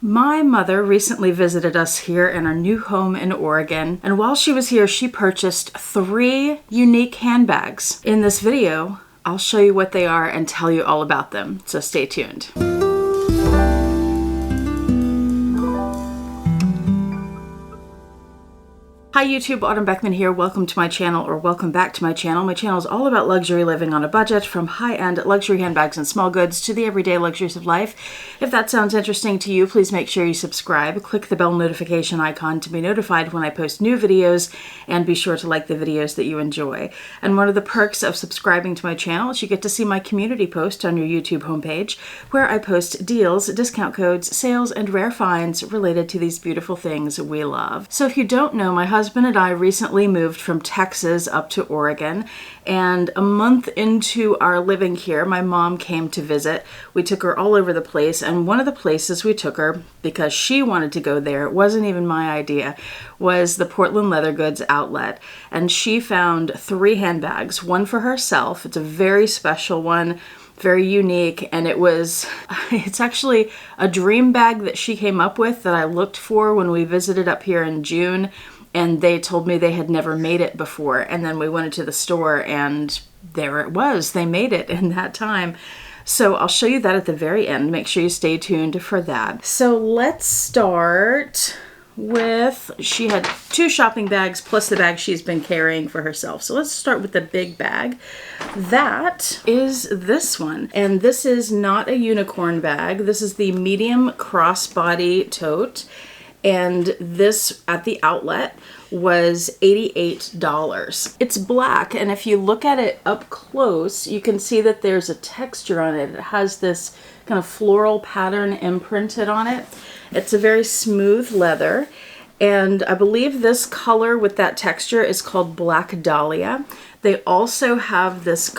My mother recently visited us here in our new home in Oregon, and while she was here, she purchased 3 unique handbags. In this video, I'll show you what they are and tell you all about them, so stay tuned. Hi YouTube, Autumn Beckman here. Welcome to my channel, or welcome back to my channel. My channel is all about luxury living on a budget, from high-end luxury handbags and small goods to the everyday luxuries of life. If that sounds interesting to you, please make sure you subscribe. Click the bell notification icon to be notified when I post new videos, and be sure to like the videos that you enjoy. And one of the perks of subscribing to my channel is you get to see my community post on your YouTube homepage, where I post deals, discount codes, sales, and rare finds related to these beautiful things we love. So if you don't know, my husband and I recently moved from Texas up to Oregon, and a month into our living here, my mom came to visit. We took her all over the place, and one of the places we took her, because she wanted to go there, it wasn't even my idea, was the Portland Leather Goods outlet. And she found 3 handbags, one for herself. It's a very special one, very unique, and it's actually a dream bag that she came up with that I looked for when we visited up here in June. And they told me they had never made it before. And then we went into the store and there it was. They made it in that time. So I'll show you that at the very end. Make sure you stay tuned for that. So let's start with, she had 2 shopping bags plus the bag she's been carrying for herself. So let's start with the big bag. That is this one. And this is not a unicorn bag. This is the medium crossbody tote. And this at the outlet was $88. It's black, and if you look at it up close, you can see that there's a texture on it. It has this kind of floral pattern imprinted on it. It's a very smooth leather, and I believe this color with that texture is called Black Dahlia. They also have this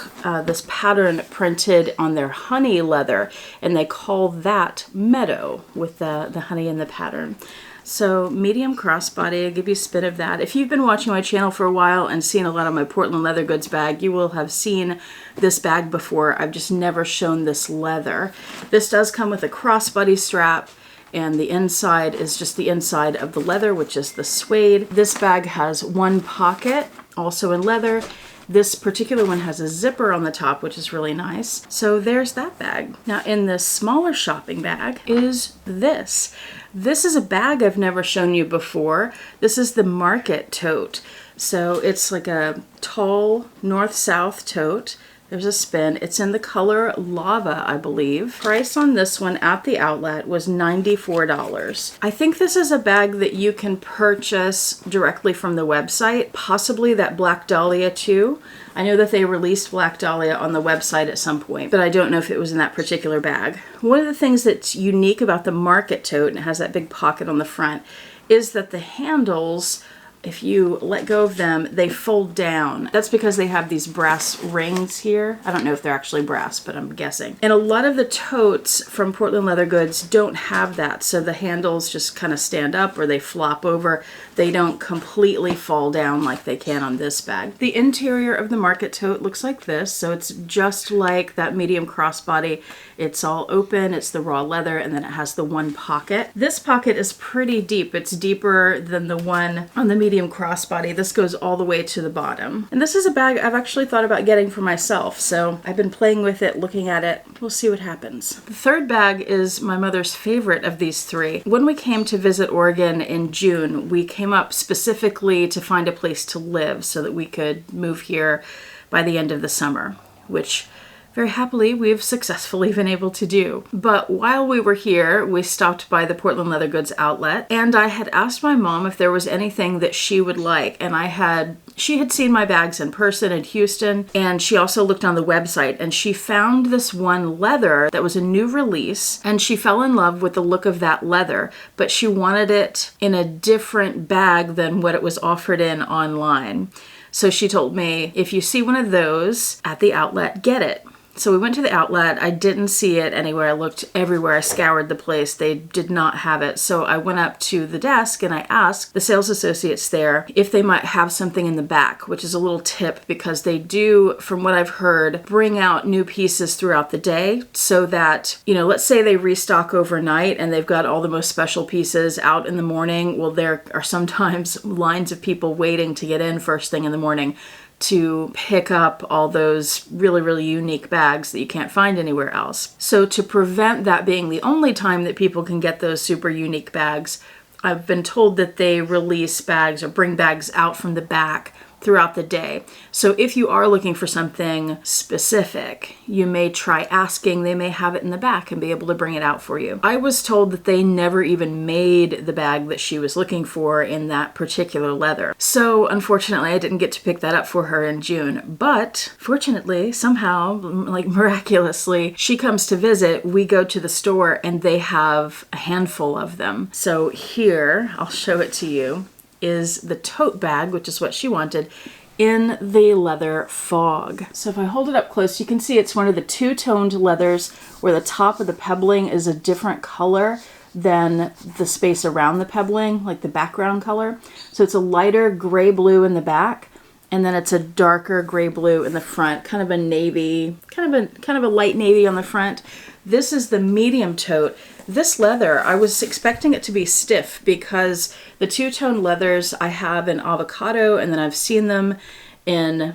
pattern printed on their honey leather, and they call that Meadow with the honey in the pattern. So medium crossbody, I'll give you a spin of that. If you've been watching my channel for a while and seen a lot of my Portland Leather Goods bag, you will have seen this bag before. I've just never shown this leather. This does come with a crossbody strap, and the inside is just the inside of the leather, which is the suede. This bag has 1 pocket, also in leather. This particular one has a zipper on the top, which is really nice. So there's that bag. Now in this smaller shopping bag is this. This is a bag I've never shown you before. This is the Market tote. So it's like a tall north-south tote. There's a spin. It's in the color Lava, I believe. Price on this one at the outlet was $94. I think this is a bag that you can purchase directly from the website, possibly that Black Dahlia too. I know that they released Black Dahlia on the website at some point, but I don't know if it was in that particular bag. One of the things that's unique about the Market tote, and it has that big pocket on the front, is that the handles, if you let go of them, they fold down. That's because they have these brass rings here. I don't know if they're actually brass, but I'm guessing. And a lot of the totes from Portland Leather Goods don't have that, so the handles just kind of stand up or they flop over. They don't completely fall down like they can on this bag. The interior of the Market tote looks like this, so it's just like that medium crossbody. It's all open, it's the raw leather, and then it has the 1 pocket. This pocket is pretty deep. It's deeper than the one on the medium crossbody. This goes all the way to the bottom. And this is a bag I've actually thought about getting for myself, so I've been playing with it, looking at it. We'll see what happens. The third bag is my mother's favorite of these 3. When we came to visit Oregon in June, we came up specifically to find a place to live so that we could move here by the end of the summer, which very happily we've successfully been able to do. But while we were here, we stopped by the Portland Leather Goods outlet, and I had asked my mom if there was anything that she would like, and she had seen my bags in person in Houston, and she also looked on the website, and she found this one leather that was a new release, and she fell in love with the look of that leather, but she wanted it in a different bag than what it was offered in online. So she told me, if you see one of those at the outlet, get it. So we went to the outlet. I didn't see it anywhere. I looked everywhere. I scoured the place. They did not have it. So I went up to the desk and I asked the sales associates there if they might have something in the back, which is a little tip because they do, from what I've heard, bring out new pieces throughout the day so that, you know, let's say they restock overnight and they've got all the most special pieces out in the morning. Well, there are sometimes lines of people waiting to get in first thing in the morning to pick up all those really, really unique bags that you can't find anywhere else. So to prevent that being the only time that people can get those super unique bags, I've been told that they release bags or bring bags out from the back throughout the day. So if you are looking for something specific, you may try asking. They may have it in the back and be able to bring it out for you. I was told that they never even made the bag that she was looking for in that particular leather. So unfortunately, I didn't get to pick that up for her in June. But fortunately, somehow, like miraculously, she comes to visit. We go to the store and they have a handful of them. So here, I'll show it to you, is the tote bag, which is what she wanted, in the leather fog. So if I hold it up close, you can see it's one of the two-toned leathers where the top of the pebbling is a different color than the space around the pebbling, like the background color. So it's a lighter gray blue in the back, and then it's a darker gray blue in the front, kind of a navy, kind of a light navy on the front. This is the medium tote. This leather, I was expecting it to be stiff because the two-tone leathers I have in avocado, and then I've seen them in, I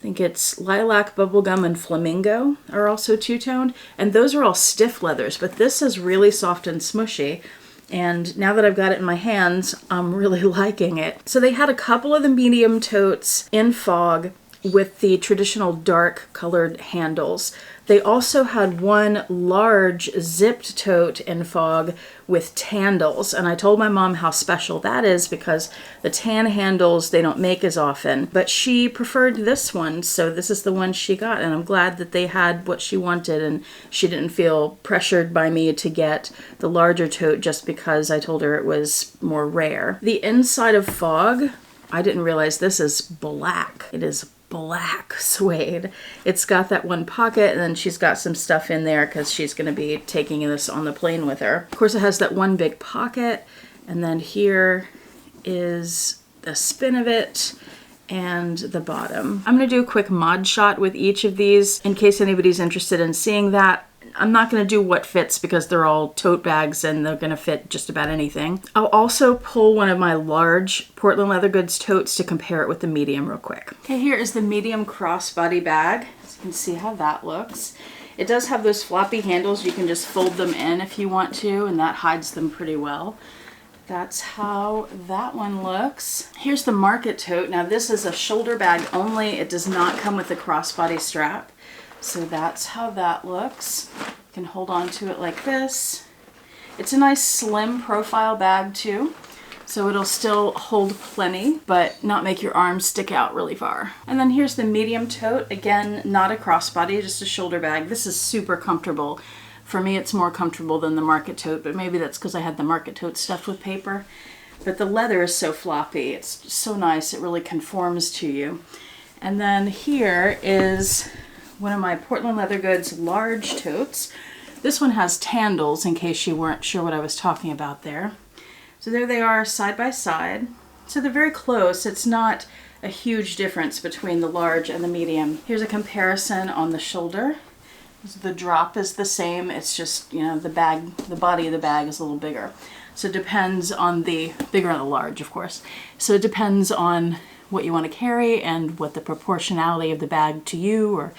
think it's lilac, bubblegum, and flamingo are also two-toned, and those are all stiff leathers, but this is really soft and smushy. And now that I've got it in my hands, I'm really liking it. So they had a couple of the medium totes in fog with the traditional dark colored handles. They also had one large zipped tote in fog with tandles, and I told my mom how special that is because the tan handles they don't make as often, but she preferred this one, so this is the one she got, and I'm glad that they had what she wanted and she didn't feel pressured by me to get the larger tote just because I told her it was more rare. The inside of fog, I didn't realize this is black. It is black suede. It's got that one pocket, and then she's got some stuff in there because she's going to be taking this on the plane with her. Of course, it has that one big pocket, and then here is the spin of it and the bottom. I'm going to do a quick mod shot with each of these in case anybody's interested in seeing that. I'm not going to do what fits because they're all tote bags and they're going to fit just about anything. I'll also pull one of my large Portland Leather Goods totes to compare it with the medium real quick. Okay, here is the medium crossbody bag. So you can see how that looks. It does have those floppy handles. You can just fold them in if you want to, and that hides them pretty well. That's how that one looks. Here's the market tote. Now this is a shoulder bag only. It does not come with a crossbody strap. So that's how that looks. You can hold on to it like this. It's a nice slim profile bag too, so it'll still hold plenty, but not make your arms stick out really far. And then here's the medium tote. Again, not a crossbody, just a shoulder bag. This is super comfortable. For me, it's more comfortable than the market tote, but maybe that's because I had the market tote stuffed with paper. But the leather is so floppy. It's so nice. It really conforms to you. And then here is one of my Portland Leather Goods large totes. This one has tandles in case you weren't sure what I was talking about there. So there they are side by side. So they're very close. It's not a huge difference between the large and the medium. Here's a comparison on the shoulder. The drop is the same. It's just, you know, the body of the bag is a little bigger. So it depends on the bigger and the large, of course. So it depends on what you want to carry and what the proportionality of the bag to you or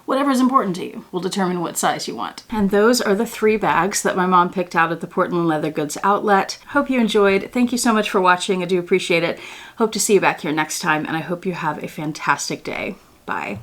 whatever is important to you will determine what size you want. And those are the 3 bags that my mom picked out at the Portland Leather Goods outlet. Hope you enjoyed. Thank you so much for watching. I do appreciate it. Hope to see you back here next time, and I hope you have a fantastic day. Bye.